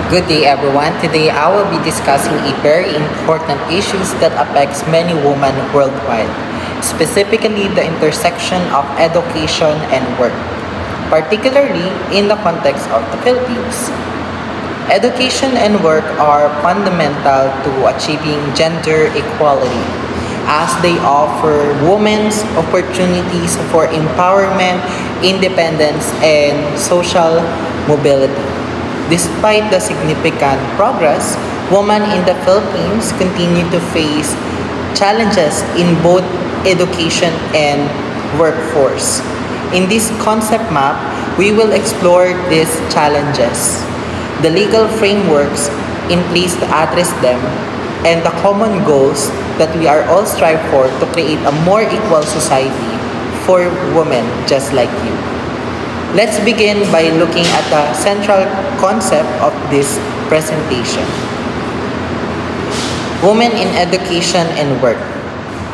Good day everyone. Today I will be discussing a very important issues that affects many women worldwide, specifically the intersection of education and work, particularly in the context of the Philippines. Education and work are fundamental to achieving gender equality as they offer women opportunities for empowerment, independence, and social mobility. Despite the significant progress, women in the Philippines continue to face challenges in both education and workforce. In this concept map, we will explore these challenges, the legal frameworks in place to address them, and the common goals that we are all strive for to create a more equal society for women just like you. Let's begin by looking at the central concept of this presentation. Women in education and work.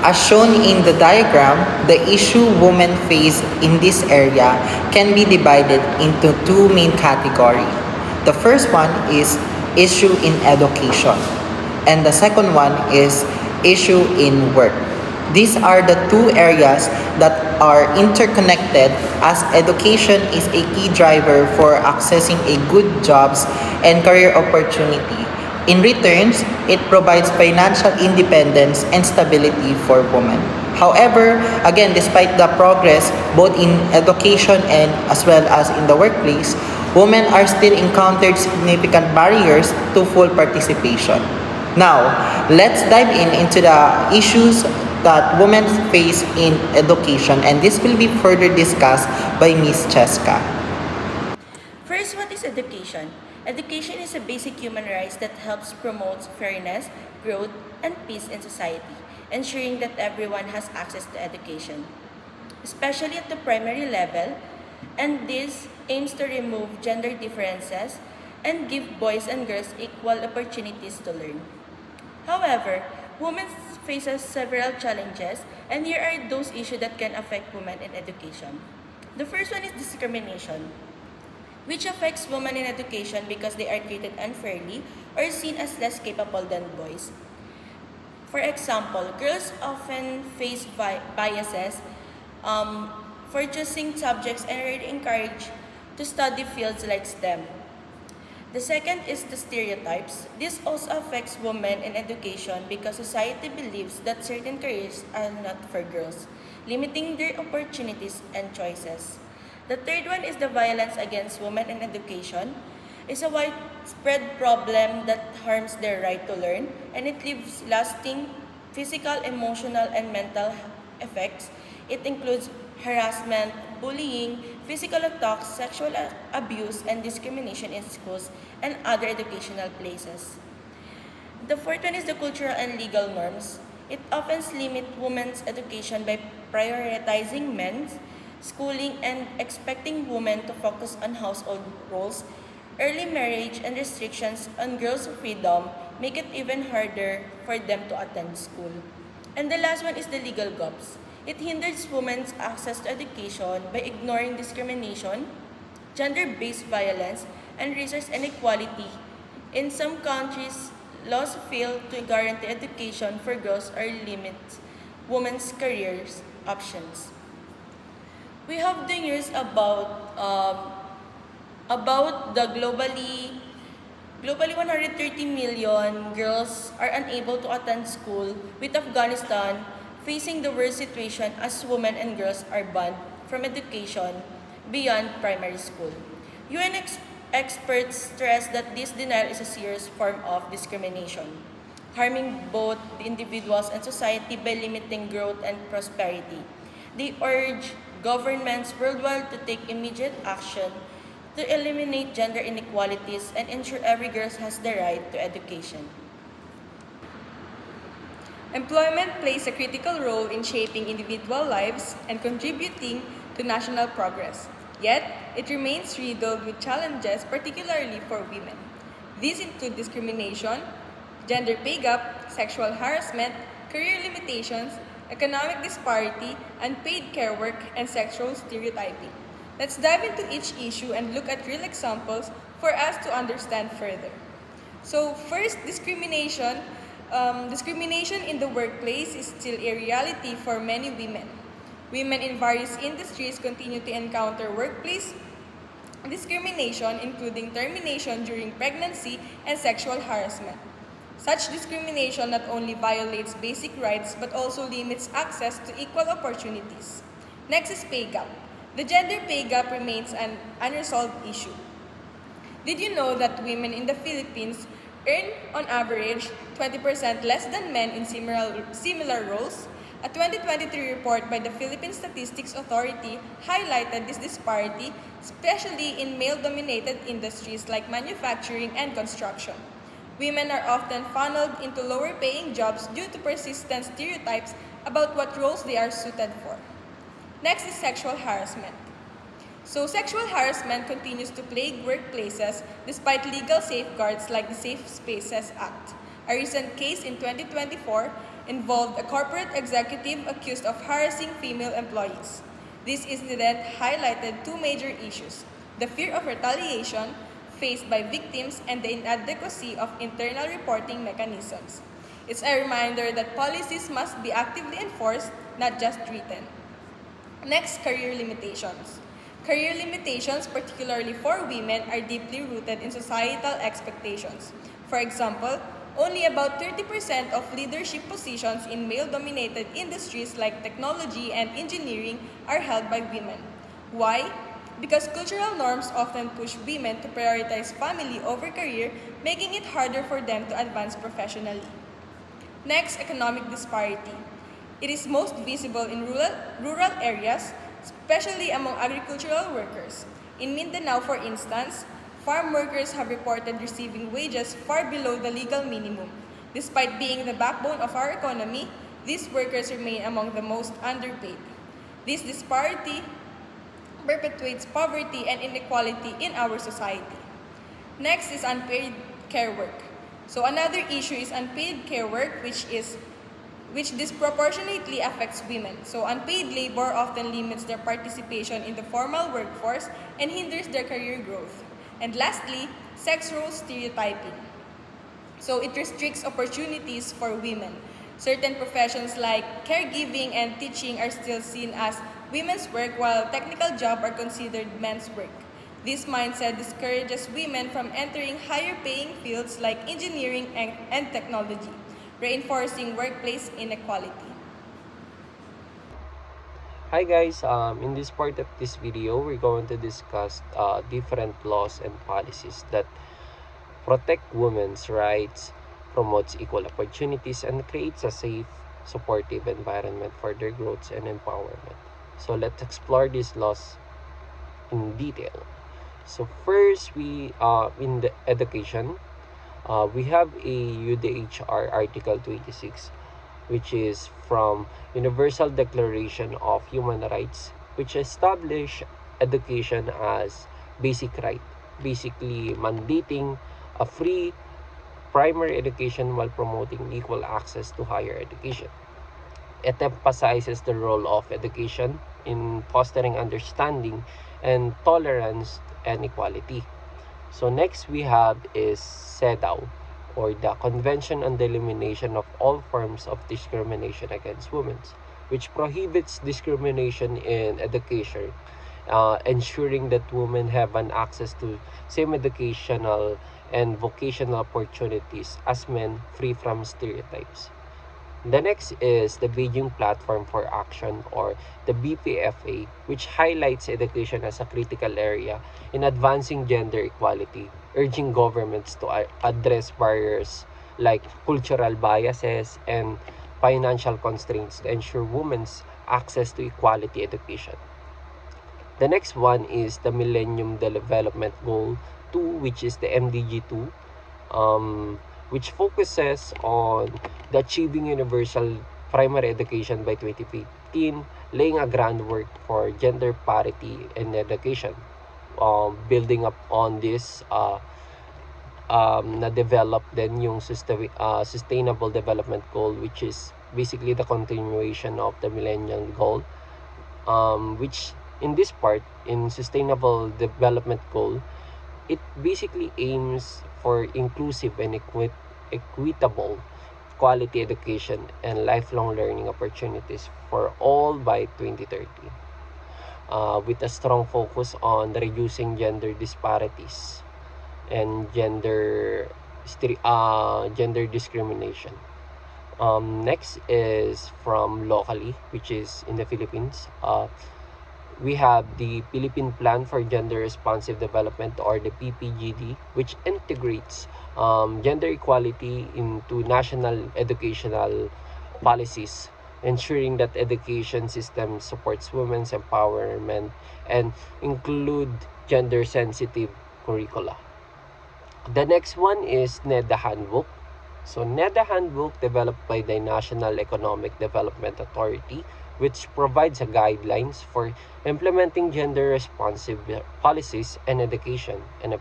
As shown in the diagram, the issue women face in this area can be divided into two main categories. The first one is issue in education, and the second one is issue in work. These are the two areas that are interconnected as education is a key driver for accessing a good jobs and career opportunity. In returns, it provides financial independence and stability for women. However, again, despite the progress both in education and as well as in the workplace, women are still encountered significant barriers to full participation. Now, let's dive into the issues that women face in education, and this will be further discussed by Ms. Cheska. First, what is education? Education is a basic human right that helps promote fairness, growth, and peace in society, ensuring that everyone has access to education, especially at the primary level, and this aims to remove gender differences and give boys and girls equal opportunities to learn. However, women faces several challenges, and here are those issues that can affect women in education. The first one is discrimination, which affects women in education because they are treated unfairly or seen as less capable than boys. For example, girls often face biases for choosing subjects and are encouraged to study fields like STEM. The second is the stereotypes. This also affects women in education because society believes that certain careers are not for girls, limiting their opportunities and choices. The third one is the violence against women in education. It's a widespread problem that harms their right to learn, and it leaves lasting physical, emotional, and mental effects. It includes harassment, bullying, physical attacks, sexual abuse, and discrimination in schools and other educational places. The fourth one is the cultural and legal norms. It often limits women's education by prioritizing men's schooling and expecting women to focus on household roles. Early marriage and restrictions on girls' freedom make it even harder for them to attend school. And the last one is the legal gaps. It hinders women's access to education by ignoring discrimination, gender-based violence, and resource inequality. In some countries, laws fail to guarantee education for girls or limit women's careers options. We have the news about the globally 130 million girls are unable to attend school, with Afghanistan facing the worst situation as women and girls are banned from education beyond primary school. UN experts stress that this denial is a serious form of discrimination, harming both the individuals and society by limiting growth and prosperity. They urge governments worldwide to take immediate action to eliminate gender inequalities and ensure every girl has the right to education. Employment plays a critical role in shaping individual lives and contributing to national progress. Yet, it remains riddled with challenges, particularly for women. These include discrimination, gender pay gap, sexual harassment, career limitations, economic disparity, unpaid care work, and sexual stereotyping. Let's dive into each issue and look at real examples for us to understand further. So first, discrimination. Discrimination in the workplace is still a reality for many women. Women in various industries continue to encounter workplace discrimination, including termination during pregnancy and sexual harassment. Such discrimination not only violates basic rights but also limits access to equal opportunities. Next is pay gap. The gender pay gap remains an unresolved issue. Did you know that women in the Philippines earn, on average, 20% less than men in similar roles? A 2023 report by the Philippine Statistics Authority highlighted this disparity, especially in male-dominated industries like manufacturing and construction. Women are often funneled into lower-paying jobs due to persistent stereotypes about what roles they are suited for. Next is sexual harassment. So sexual harassment continues to plague workplaces despite legal safeguards like the Safe Spaces Act. A recent case in 2024 involved a corporate executive accused of harassing female employees. This incident highlighted two major issues: the fear of retaliation faced by victims and the inadequacy of internal reporting mechanisms. It's a reminder that policies must be actively enforced, not just written. Next, career limitations. Career limitations, particularly for women, are deeply rooted in societal expectations. For example, only about 30% of leadership positions in male-dominated industries like technology and engineering are held by women. Why? Because cultural norms often push women to prioritize family over career, making it harder for them to advance professionally. Next, economic disparity. It is most visible in rural areas, especially among agricultural workers. In Mindanao, for instance, farm workers have reported receiving wages far below the legal minimum. Despite being the backbone of our economy, these workers remain among the most underpaid. This disparity perpetuates poverty and inequality in our society. Next is unpaid care work. So another issue is unpaid care work, which disproportionately affects women. So unpaid labor often limits their participation in the formal workforce and hinders their career growth. And lastly, sex role stereotyping. So it restricts opportunities for women. Certain professions like caregiving and teaching are still seen as women's work, while technical jobs are considered men's work. This mindset discourages women from entering higher paying fields like engineering and technology, reinforcing workplace inequality. Hi guys, in this part of this video, we're going to discuss different laws and policies that protect women's rights, promotes equal opportunities, and creates a safe, supportive environment for their growth and empowerment. So let's explore these laws in detail. So first, we in the education, we have a UDHR Article 26, which is from Universal Declaration of Human Rights, which establish education as basic right, basically mandating a free primary education while promoting equal access to higher education. It emphasizes the role of education in fostering understanding and tolerance and equality. So next we have is CEDAW, or the Convention on the Elimination of All Forms of Discrimination Against Women, which prohibits discrimination in education, ensuring that women have an access to same educational and vocational opportunities as men, free from stereotypes. The next is the Beijing Platform for Action, or the BPFA, which highlights education as a critical area in advancing gender equality, urging governments to address barriers like cultural biases and financial constraints to ensure women's access to equality education. The next one is the Millennium Development Goal 2, which is the MDG 2, which focuses on the achieving universal primary education by 2015, laying a groundwork for gender parity in education. Building up on this, na-develop din yung Sustainable Development Goal, which is basically the continuation of the Millennium Goal, which In this part, in Sustainable Development Goal, it basically aims for inclusive and equitable quality education and lifelong learning opportunities for all by 2030, with a strong focus on reducing gender disparities and gender discrimination. Next is from locally, which is in the Philippines. We have the Philippine Plan for Gender Responsive Development, or the PPGD, which integrates gender equality into national educational policies, ensuring that education system supports women's empowerment and include gender sensitive curricula. The next one is NEDA Handbook. So NEDA Handbook, developed by the National Economic Development Authority, which provides a guidelines for implementing gender responsive policies and education and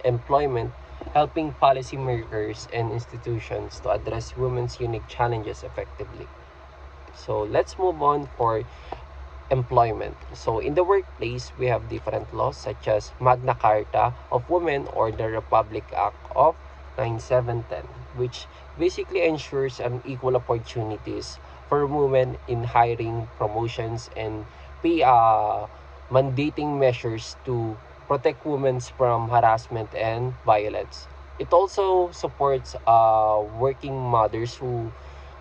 employment, helping policymakers and institutions to address women's unique challenges effectively. So let's move on for employment. So in the workplace, we have different laws such as Magna Carta of Women, or the Republic Act of 9710, which basically ensures an equal opportunities for women in hiring, promotions, and pay mandating measures to protect women from harassment and violence. It also supports working mothers who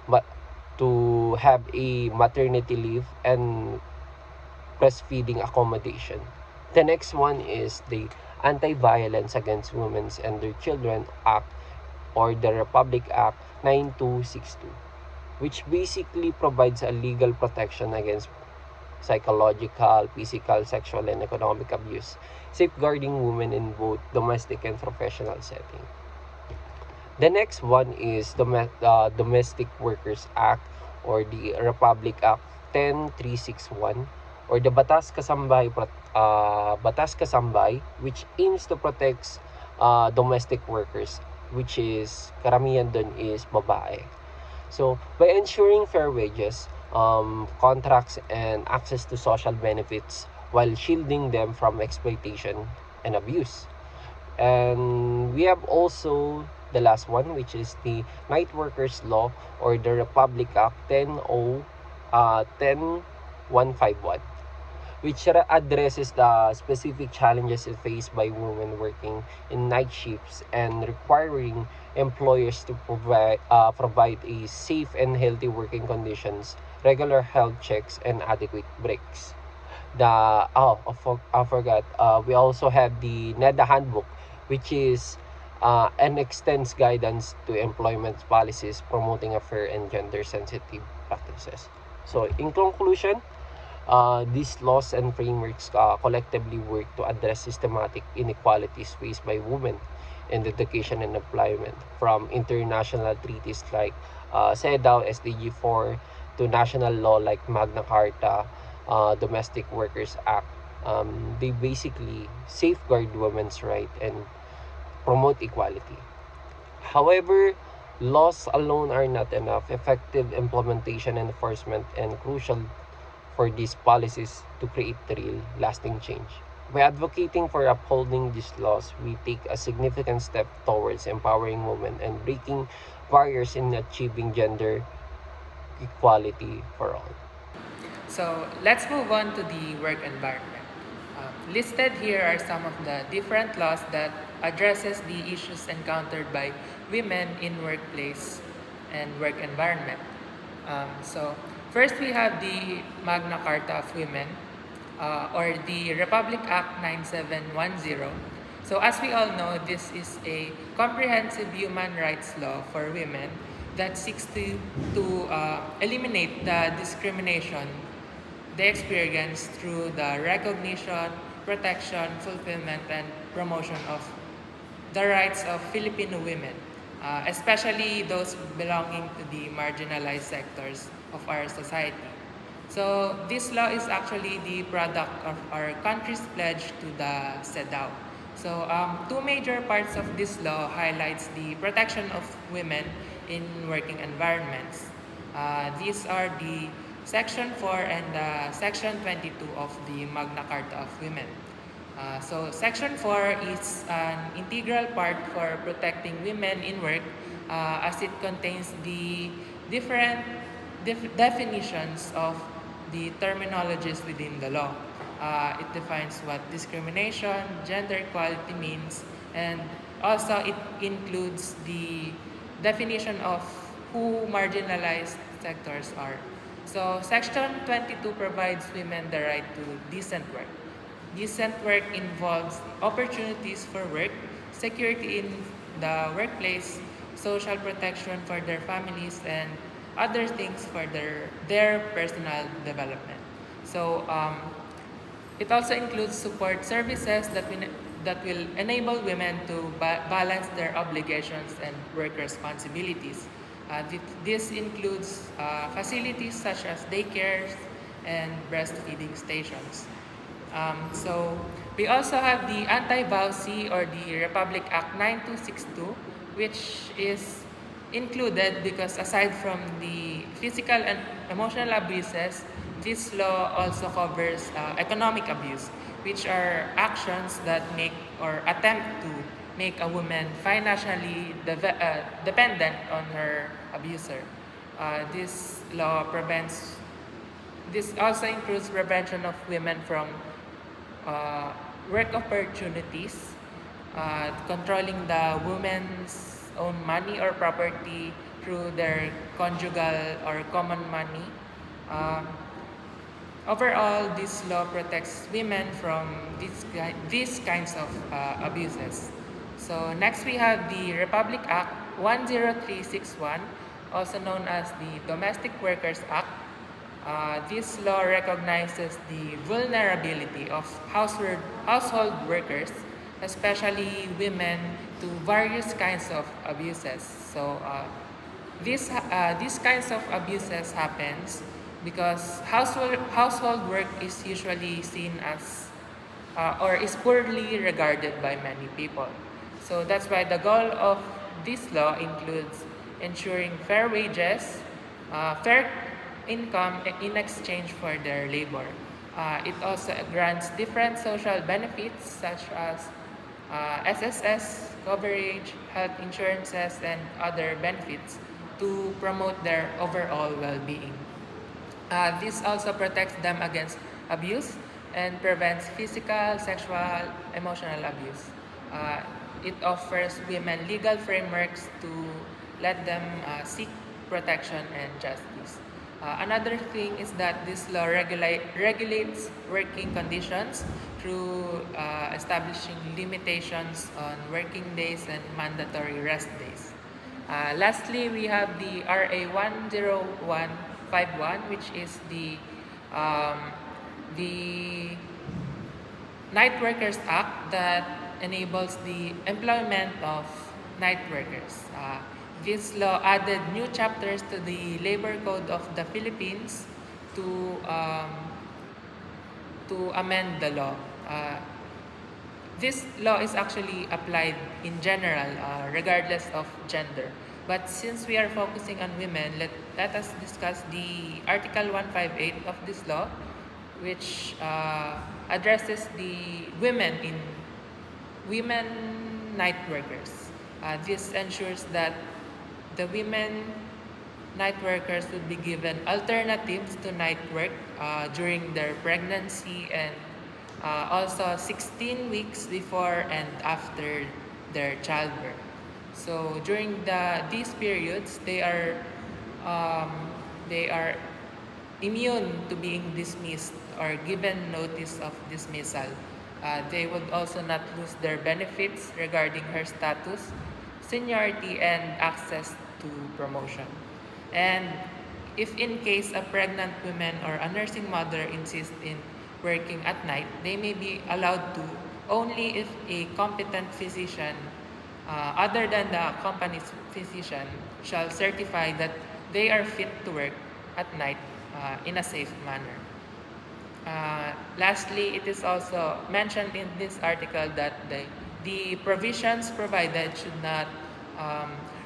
ma- to have a maternity leave and breastfeeding accommodation. The next one is the Anti-Violence Against Women and Their Children Act, or the Republic Act 9262, which basically provides a legal protection against psychological, physical, sexual, and economic abuse, safeguarding women in both domestic and professional setting. The next one is the Domestic Workers Act, or the Republic Act 10361, or the Batas Kasambay, which aims to protect domestic workers, which is karamihan dun is babae. So by ensuring fair wages, contracts, and access to social benefits while shielding them from exploitation and abuse. And we have also the last one, which is the Night Workers Law, or the Republic Act 10151, which addresses the specific challenges faced by women working in night shifts and requiring employers to provide a safe and healthy working conditions, regular health checks, and adequate breaks. I forgot. We also have the NEDA handbook, which is an extends guidance to employment policies promoting a fair and gender sensitive practices. So in conclusion, these laws and frameworks collectively work to address systematic inequalities faced by women in education and employment, from international treaties like CEDAW, SDG 4, to national law like Magna Carta, Domestic Workers Act. They basically safeguard women's rights and promote equality. However, laws alone are not enough. Effective implementation and enforcement and crucial for these policies to create real, lasting change. By advocating for upholding these laws, we take a significant step towards empowering women and breaking barriers in achieving gender equality for all. So let's move on to the work environment. Listed here are some of the different laws that addresses the issues encountered by women in workplace and work environment. So first we have the Magna Carta of Women, or the Republic Act 9710. So as we all know, this is a comprehensive human rights law for women that seeks to eliminate the discrimination they experience through the recognition, protection, fulfillment, and promotion of the rights of Filipino women, especially those belonging to the marginalized sectors of our society. So this law is actually the product of our country's pledge to the CEDAW. So two major parts of this law highlights the protection of women in working environments. These are the Section 4 and Section 22 of the Magna Carta of Women. So Section 4 is an integral part for protecting women in work as it contains the different definitions of the terminologies within the law. It defines what discrimination, gender equality means, and also it includes the definition of who marginalized sectors are. So Section 22 provides women the right to decent work. Decent work involves opportunities for work, security in the workplace, social protection for their families, and other things for their personal development. So it also includes support services that will enable women to balance their obligations and work responsibilities. This includes facilities such as daycares and breastfeeding stations. So we also have the Anti-Vowsy or the Republic Act 9262, which is included because aside from the physical and emotional abuses, this law also covers economic abuse, which are actions that make or attempt to make a woman financially dependent on her abuser. This also includes prevention of women from uh, work opportunities, controlling the woman's own money or property through their conjugal or common money. Um, Overall, this law protects women from these kinds of abuses. So next we have the Republic Act 10361, also known as the Domestic Workers Act. This law recognizes the vulnerability of household workers, especially women, to various kinds of abuses. So these kinds of abuses happens because household work is usually seen as or is poorly regarded by many people. So that's why the goal of this law includes ensuring fair wages, fair income in exchange for their labor. It also grants different social benefits such as SSS coverage, health insurances, and other benefits to promote their overall well-being. This also protects them against abuse and prevents physical, sexual, emotional abuse. Uh, it offers women legal frameworks to let them seek protection and justice. Another thing is that this law regulates working conditions through establishing limitations on working days and mandatory rest days. Lastly, we have the RA 10151, which is the Night Workers Act that enables the employment of night workers. This law added new chapters to the Labor Code of the Philippines to amend the law. This law is actually applied in general, regardless of gender. But since we are focusing on women, let us discuss the Article 158 of this law, which addresses the women night workers. This ensures that the women night workers would be given alternatives to night work during their pregnancy and also 16 weeks before and after their childbirth. So during these periods, um, they are immune to being dismissed or given notice of dismissal. They would also not lose their benefits regarding her status, seniority, and access to promotion. And if in case a pregnant woman or a nursing mother insists in working at night, they may be allowed to only if a competent physician, other than the company's physician, shall certify that they are fit to work at night in a safe manner. Lastly, it is also mentioned in this article that the provisions provided should not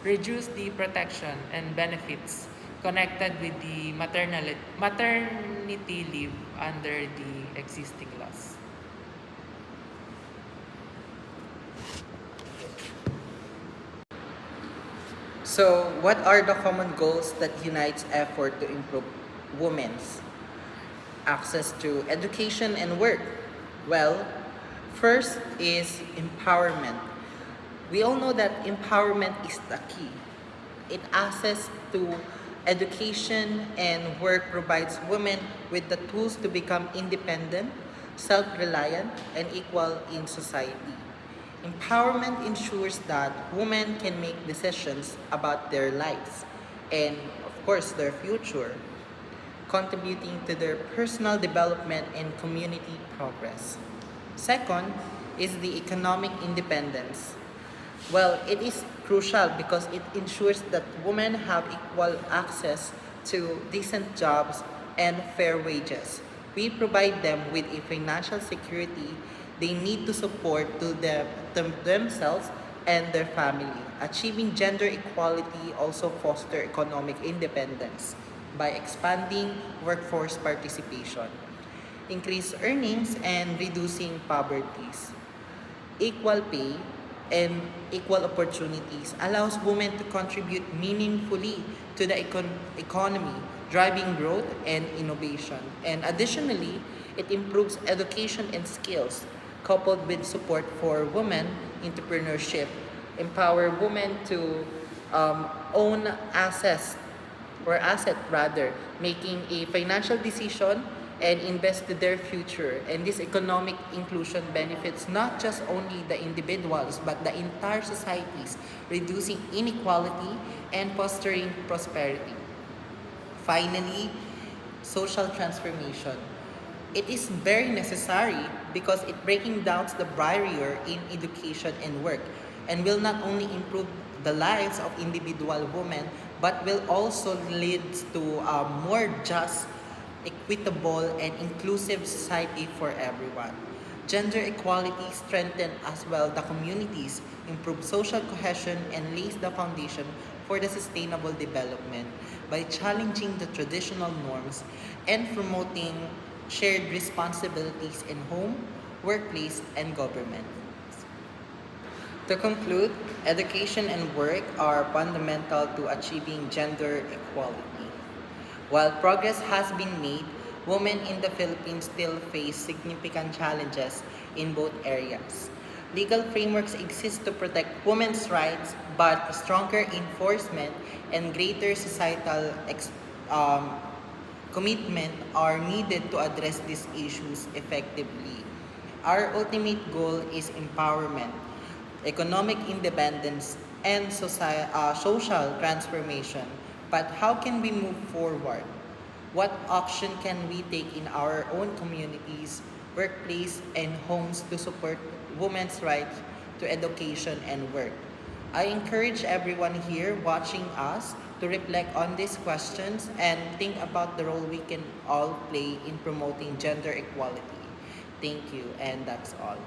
reduce the protection and benefits connected with the maternity leave under the existing laws. So, what are the common goals that unites effort to improve women's access to education and work? Well, first is empowerment. We all know that empowerment is the key. It access to education and work provides women with the tools to become independent, self-reliant, and equal in society. Empowerment ensures that women can make decisions about their lives and, of course, their future, contributing to their personal development and community progress. Second is the economic independence. Well, it is crucial because it ensures that women have equal access to decent jobs and fair wages. We provide them with a financial security they need to support themselves and their family. Achieving gender equality also foster economic independence by expanding workforce participation, increase earnings, and reducing poverties. Equal pay and equal opportunities allows women to contribute meaningfully to the economy, driving growth and innovation. And additionally, it improves education and skills, coupled with support for women entrepreneurship, empower women to own assets or asset rather, making a financial decision and invest to their future. And this economic inclusion benefits not just only the individuals but the entire societies, reducing inequality and fostering prosperity. Finally, social transformation. It is very necessary because it breaking down the barrier in education and work and will not only improve the lives of individual women but will also lead to a more just, equitable, and inclusive society for everyone. Gender equality strengthens as well the communities, improves social cohesion, and lays the foundation for the sustainable development by challenging the traditional norms and promoting shared responsibilities in home, workplace, and government. To conclude, education and work are fundamental to achieving gender equality. While progress has been made, women in the Philippines still face significant challenges in both areas. Legal frameworks exist to protect women's rights, but stronger enforcement and greater societal commitment are needed to address these issues effectively. Our ultimate goal is empowerment, economic independence, and social transformation. But how can we move forward? What action can we take in our own communities, workplace, and homes to support women's rights to education and work? I encourage everyone here watching us to reflect on these questions and think about the role we can all play in promoting gender equality. Thank you, and that's all.